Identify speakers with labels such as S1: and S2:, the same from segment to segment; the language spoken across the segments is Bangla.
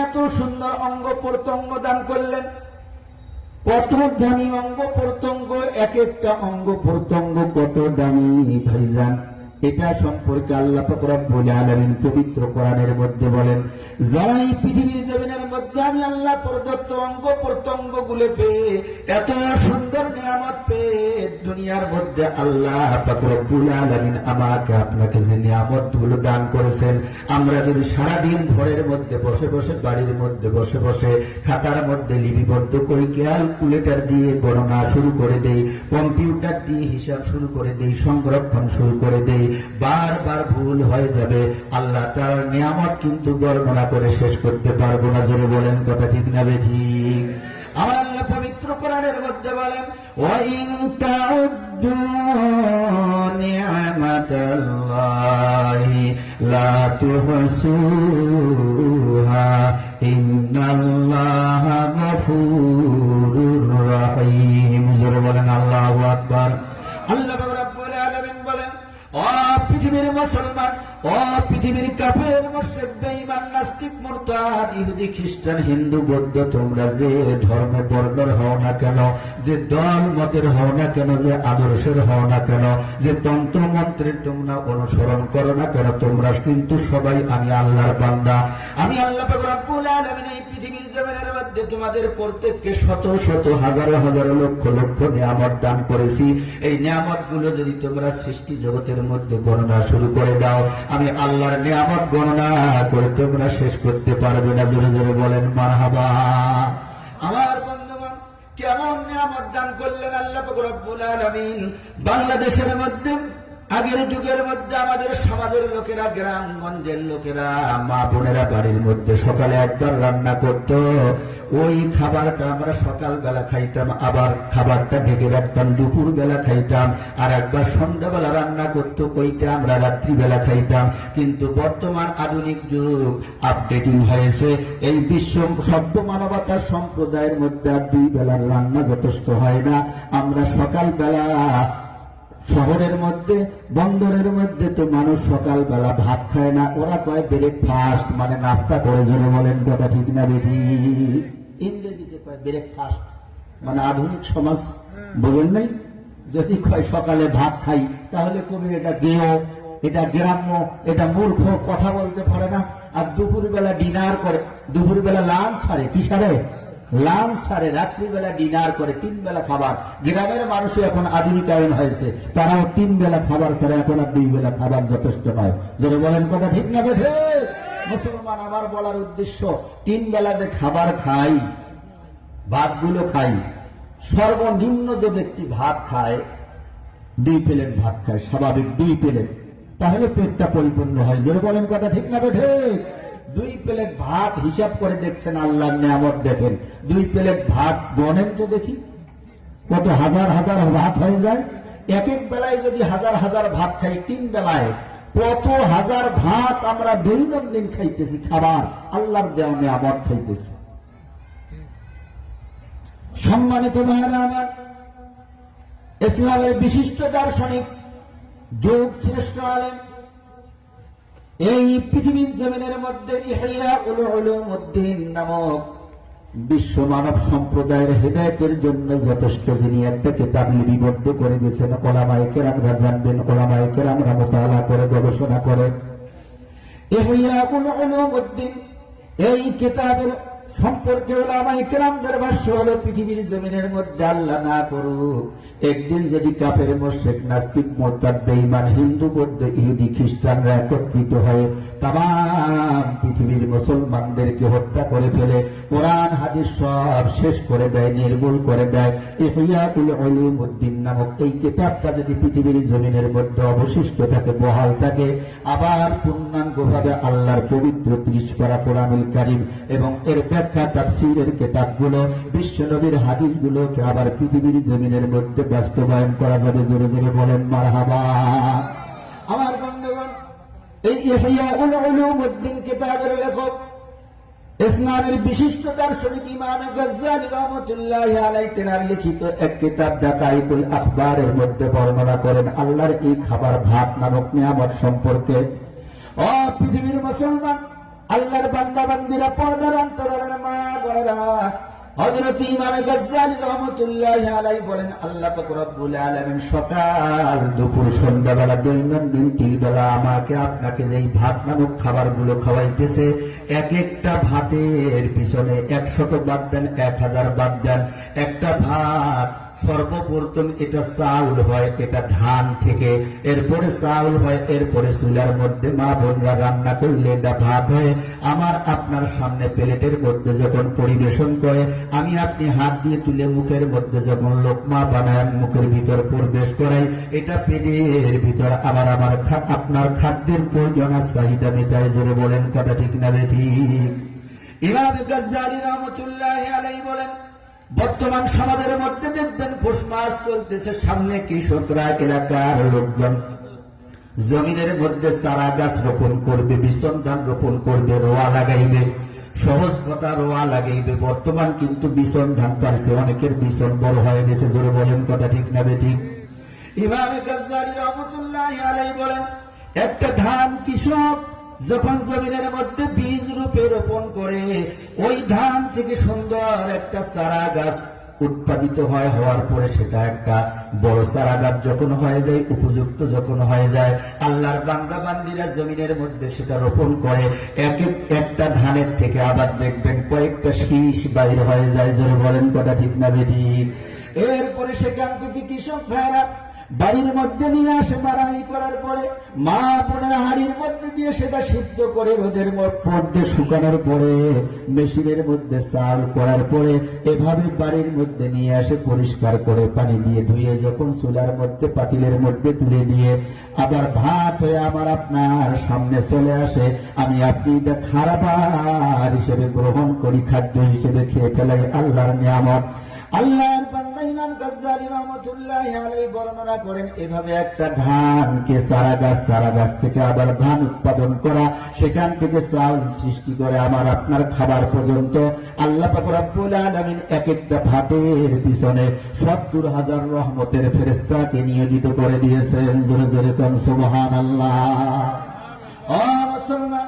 S1: এত সুন্দর অঙ্গ প্রত্যঙ্গ দান করলেন, কত দামি অঙ্গ প্রত্যঙ্গ, এক একটা অঙ্গ প্রত্যঙ্গ কত দামি ভাইজান। এটা সম্পর্কে আল্লাহ পাক রব্বুল আলামিন পবিত্র কোরআনের মধ্যে বলেন, যারা এই পৃথিবীর জমিনের মধ্যে আমি আল্লাহ প্রদত্ত অঙ্গ প্রত্যঙ্গ গুলো পেয়ে, এত সুন্দর নিয়ামত পেয়ে দুনিয়ার মধ্যে আল্লাহ পাক রব্বুল আলামিন আমাকে আপনাকে যে নিয়ামত গুলো দান করেছেন, আমরা যদি সারাদিন ঘরের মধ্যে বসে বসে, বাড়ির মধ্যে বসে বসে খাতার মধ্যে লিপিবদ্ধ করি, ক্যালকুলেটর দিয়ে গণনা শুরু করে দেই, কম্পিউটার দিয়ে হিসাব শুরু করে দেই, সংরক্ষণ শুরু করে দেই, বারবার ভুল হয়ে যাবে। আল্লাহ তাআলার নিয়ামত কিন্তু বর্ণনা করে শেষ করতে পারবো না। জোরে বলেন কথা ঠিক না বেঠিক? আমার আল্লাহ পবিত্র কোরআনের মধ্যে বলেন, ওয়া ইন তাউদ্দু নি'মাতাল্লাহি লা তুহসুহা ইন্নাল্লাহা গফুরুর রহিম। জোরে বলেন আল্লাহু আকবার। আল্লাহ রাব্বুল আলামিন বলেন, ও পৃথিবীর মুসলমান, ও পৃথিবীর কাফের, মুশরিক, বেঈমান, নাস্তিক, মুরতাদ, ইহুদি, খ্রিস্টান, হিন্দু, বৌদ্ধ, তোমরা যে ধর্মে বর্ণের হও না কেন, যে দল মতের হও না কেন, যে আদর্শের হও না কেন, যে তন্ত্র মন্ত্রের তোমরা অনুসরণ করো না কেন, তোমরা কিন্তু সবাই আমি আল্লাহর বান্দা। আমি আল্লাহ পাক রব্বুল আলামিন এই পৃথিবীর জমিনের মধ্যে তোমাদের প্রত্যেককে শত শত হাজারো হাজারো লক্ষ লক্ষ নিয়ামত দান করেছি। এই নিয়ামত গুলো যদি তোমরা সৃষ্টি জগতের মধ্যে গণনা শুরু করে দাও, আমি আল্লাহর নিয়ামত গণনা করে তোমরা শেষ করতে পারবে না। জোরে জোরে বলেন মারহাবা। আমার বন্ধুগণ, কেমন নিয়ামত দান করলেন আল্লাহ পাক রব্বুল আলামিন। বাংলাদেশের মধ্যে আগের যুগের মধ্যে আমাদের সমাজের লোকেরা, গ্রামগঞ্জের লোকেরা, মা বোনেরা বাড়ির মধ্যে সকালে একবার রান্না করত, ওই খাবারটা আমরা সকালবেলা খাইতাম, আবার খাবারটা ঢেকে রাখতাম, দুপুর বেলা খাইতাম, আর একবার সন্ধ্যাবেলা রান্না করতো, ওইটা আমরা রাত্রিবেলা খাইতাম। কিন্তু বর্তমান আধুনিক যুগ আপডেটিং হয়েছে, এই বিশ্ব সভ্য মানবতার সম্প্রদায়ের মধ্যে আর দুই বেলার রান্না যথেষ্ট হয় না। আমরা সকালবেলা শহরের মধ্যে, বন্দরের মধ্যে তো মানুষ সকালবেলা ভাত খায় না, ওরা কয় ব্রেকফাস্ট, মানে নাস্তা করে। জোরে বলেন কথা ঠিক না বেঠি? ইংরেজিতে কয় ব্রেকফাস্ট, মানে আধুনিক সমাজ, বোঝেন নাই? যদি কয় সকালে ভাত খাই, তাহলে কবি এটা গেও, এটা গ্রাম্য, এটা মূর্খ, কথা বলতে পারে না। আর দুপুরবেলা ডিনার করে, দুপুরবেলা লাঞ্চ সারে, কি সারে? লাঞ্চ সারে, রাত্রিবেলা ডিনার করে, 3 বেলা খাবার। গ্রামের মানুষও এখন আধুনিকায়ন হয়েছে, তারাও 3 বেলা খাবার ছাড়া, এখন আর 2 বেলা খাবার যথেষ্ট নয়। যদি বলেন কথা ঠিক না বেঠে? মুসলমান, আমার বলার উদ্দেশ্য, 3 বেলা যে খাবার খাই, ভাতগুলো খাই, সর্বনিম্ন যে ব্যক্তি ভাত খায়, 2 প্লেট ভাত খায়, স্বাভাবিক 2 প্লেট, তাহলে পেটটা পরিপূর্ণ হয়। যদি বলেন কথা ঠিক না বেঠে? 2 প্লেট ভাত হিসাব করে দেখছেন, আল্লাহর নিয়ামত দেখেন, 2 প্লেট ভাত গণেন তো দেখি, কত হাজার হাজার ভাত হয়ে যায়। এক এক বেলায় যদি হাজার হাজার ভাত খাই, 3 বেলায় কত হাজার ভাত আমরা দৈনন্দিন খাইতেছি, খাবার আল্লাহর দেওয়া নিয়ামত খাইতেছি। সম্মানিত ভাইরা আমার, ইসলামের বিশিষ্ট দার্শনিক, যুগ শ্রেষ্ঠ আলেম, এই পৃথিবীর জমিনের মধ্যে ইহইয়া উলুমউদ্দিন নামক বিশ্ব মানব সম্প্রদায়ের হেদায়েতের জন্য যথেষ্ট, যিনি একটা কিতাব লিপিবদ্ধ করে গেছেন। ওলামায়ে কেরামরা জানবেন, ওলামায়ে কেরামরা মুতাআলা করে গবেষণা করে। ইহইয়া উলুমউদ্দিন, এই কিতাবের সম্পর্কে ওলামায়ে কেরামদের ভাষ্য হলো, পৃথিবীর জমিনের মধ্যে আল্লাহ না করুক, একদিন যদি কাফের, মুশরিক, নাস্তিক, মুরতাদ, বেঈমান, হিন্দু, বৌদ্ধ, ইহুদি, খ্রিস্টানরা একত্রিত হয়ে তামাম পৃথিবীর মুসলমানদেরকে হত্যা করে ফেলে, কোরআন হাদিস সব শেষ করে দেয়, নির্মূল করে দেয়, ইহইয়া উলুমউদ্দিন নামক এই কিতাবটা যদি পৃথিবীর জমিনের মধ্যে অবশিষ্ট থাকে, বহাল থাকে, আবার পূর্ণাঙ্গভাবে আল্লাহর পবিত্র 30 পারা কোরআনুল কারীম এবং এর ব্যাখ্যা তাফসীরের কিতাবগুলো, বিশ্বনবীর হাদিসগুলোকে আবার পৃথিবীর জমিনের মধ্যে বাস্তবায়ন করা যাবে। জোরে জোরে বলেন মারহাবা। আমার বন্ধুগণ, এই ইহইয়া উলুমউদ্দিন কিতাবের লেখক, ইসলামের বিশিষ্ট দার্শনিক ইমাম গাজ্জালী রাহমাতুল্লাহি আলাইহি তেনার লিখিত এক কিতাব দাকাইকুল আখবারের মধ্যে বর্ণনা করেন আল্লাহর এই খাবার ভাত নামক নিয়ামত সম্পর্কে। ও পৃথিবীর মুসলমান, আল্লাহর বান্দা বান্দিরা, পর্দার অন্তরালের মা বোনেরা, হযরত ইমাম গাজ্জালী রাহমাতুল্লাহি আলাইহি বলেন, আল্লাহ পাক রব্বুল আলামিন সকাল দুপুর সন্ধ্যাবেলা দৈনন্দিন 3 বেলা আমাকে আপনাকে যেই ভাত নামক খাবারগুলো খাওয়াইতেছে, এক একটা ভাতের পিছনে 100 বাদ দেন, 1000 বাদ দেন, একটা ভাত সর্বপ্রথম এটা চাউল হয়, এটা ধান থেকে, এরপরে চাউল হয়, এরপরে চুলার মধ্যে মা বোনরা রান্না করলে এটা ভাত হয়। আমার আপনার সামনে প্লেটের মধ্যে যখন পরিবেশন করে, আমি আপনি হাত দিয়ে তুলে মুখের মধ্যে যখন লোকমা বানায় মুখের ভিতর প্রবেশ করাই, এটা পেটের ভিতর আমার আপনার খাদ্যের প্রয়োজন আর চাহিদা মেটায়। জোরে বলেন কথা ঠিক না বেঠিক? ইমাম গাজ্জালী রাহমাতুল্লাহি আলাইহি বলেন, বর্তমান সমাজের মধ্যে দেখবেন পৌষ মাস চলতেছে, সামনে কৃষকরা এলাকার লোকজন জমিনের মধ্যে চারা গাছ রোপণ করবে, বিছন ধান রোপণ করবে, রোয়া লাগাইবে। সহজ কথা, রোয়া লাগাইবে। বর্তমান কিন্তু বিছন ধান পারছে, অনেকের বিছন বড় হয়ে গেছে। জোরে বলেন কথা ঠিক না বেঠিক? ইমাম গাজ্জালী রাহমাতুল্লাহি আলাইহি বলেন, একটা ধান কৃষক যখন জমিনের মধ্যে বীজ রূপে রোপণ করে, ওই ধান থেকে সুন্দর একটা চারা গাছ উৎপাদিত হয়। হওয়ার পরে সেটা একটা বড় চারা গাছ যখন হয়ে যায়, উপযুক্ত যখন হয়ে যায়, আল্লাহর বান্দা বান্দিরা জমিনের মধ্যে সেটা রোপণ করে। একটা ধানের থেকে আবার দেখবেন কয়েকটা শীষ বাইর হয়ে যায়। জোরে বলেন কথা ঠিক না বেঠিক? এরপরে সেখান থেকে কৃষক ভাইরা বাড়ির মধ্যে নিয়ে আসে, মারাই করার পরে মা বোনের হাড়ির মধ্যে দিয়ে সেটা সিদ্ধ করে রোদের মধ্যে শুকানোর পরে মেশিনের মধ্যে চাল করার পরে এভাবে বাড়ির মধ্যে নিয়ে আসে, পরিষ্কার করে পানি দিয়ে ধুয়ে যখন চুলার মধ্যে পাতিলের মধ্যে তুলে দিয়ে আবার ভাত হয়ে আমার আপনার সামনে চলে আসে, আমি আপনি এটা খাবার হিসেবে গ্রহণ করি, খাদ্য হিসেবে খেয়ে ফেলাই। আল্লাহর নিয়ামত। আল্লাহর বান্দা ইমাম গাজ্জালী রাহমাতুল্লাহি আলাইহি বর্ণনা করেন, এভাবে একটা ধানকে চারা গাছ থেকে আবার ধান উৎপাদন করা, সেখান থেকে চাউল সৃষ্টি করে আমার আপনার খাবার পর্যন্ত আল্লাহ পাক রব্বুল আলামিন এক একটা ভাতের পিছনে 70,000 রহমতের ফেরেশতাকে নিয়োজিত করে দিয়েছেন। জোরে জোরে কোন সুবহানাল্লাহ। ও মুসলমান,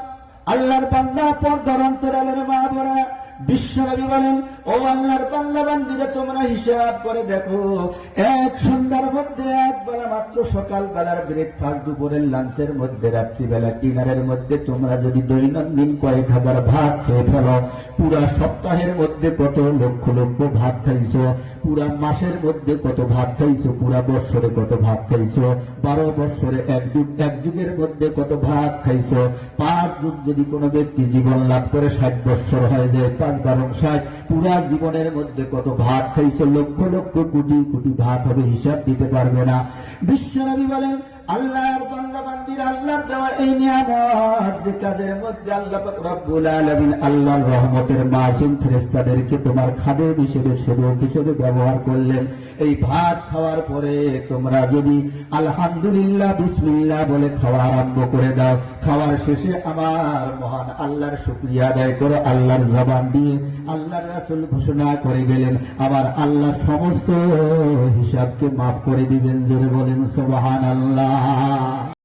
S1: আল্লাহর বান্দা, পর্দার অন্তরালের মা বোনেরা, বিশ্বনবী বলেন, ও আল্লাহর বান্দা বান্দিরা, তোমরা হিসাব করে দেখো, এক সন্ধ্যার মধ্যে একবেলা মাত্র সকাল বেলার ব্রেকফাস্ট, দুপুরের লাঞ্চের মধ্যে, রাত্রিবেলা ডিনারের মধ্যে তোমরা যদি দৈনন্দিন কয়েক হাজার ভাত খেয়ে ফেলো, পুরা সপ্তাহের মধ্যে কত লক্ষ লক্ষ ভাত খাইছো, পুরা মাসের মধ্যে কত ভাত খাইছো, পুরা বৎসরে কত ভাত খাইছো, 12 বৎসরে এক যুগের মধ্যে কত ভাত খাইছো। 5 যুগ যদি কোনো ব্যক্তি জীবন লাভ করে 60 বৎসর হয়ে যায়, 5 12 60, পুরা জীবনের মধ্যে কত ভাত খাইছো, লক্ষ লক্ষ কোটি কোটি ভাত হবে, হিসাব দিতে পারবে না। বিশ্বনবী বলেন, আল্লাহর বান্দা বান্দিরা, আল্লাহর দেওয়া এই নিয়ামত যে কাজের মধ্যে আল্লাহ পাক রব্বুল আলামিন আল্লাহর রহমতের মাসুম ফেরেশতাদেরকে তোমার খাদেম হিসেবে, সেবক হিসেবে ব্যবহার করলেন। এই ভাত খাওয়ার পরে তোমরা যদি আলহামদুলিল্লাহ বিসমিল্লাহ বলে খাওয়া আরম্ভ করে দাও, খাওয়ার শেষে আমার মহান আল্লাহর শুকরিয়া আদায় করো, আল্লাহর জবান দিয়ে আল্লাহর রাসূল ঘোষণা করে গেলেন, আমার আল্লাহ সমস্ত হিসাবকে মাফ করে দিবেন। জোরে বলেন সুবহানাল্লাহ।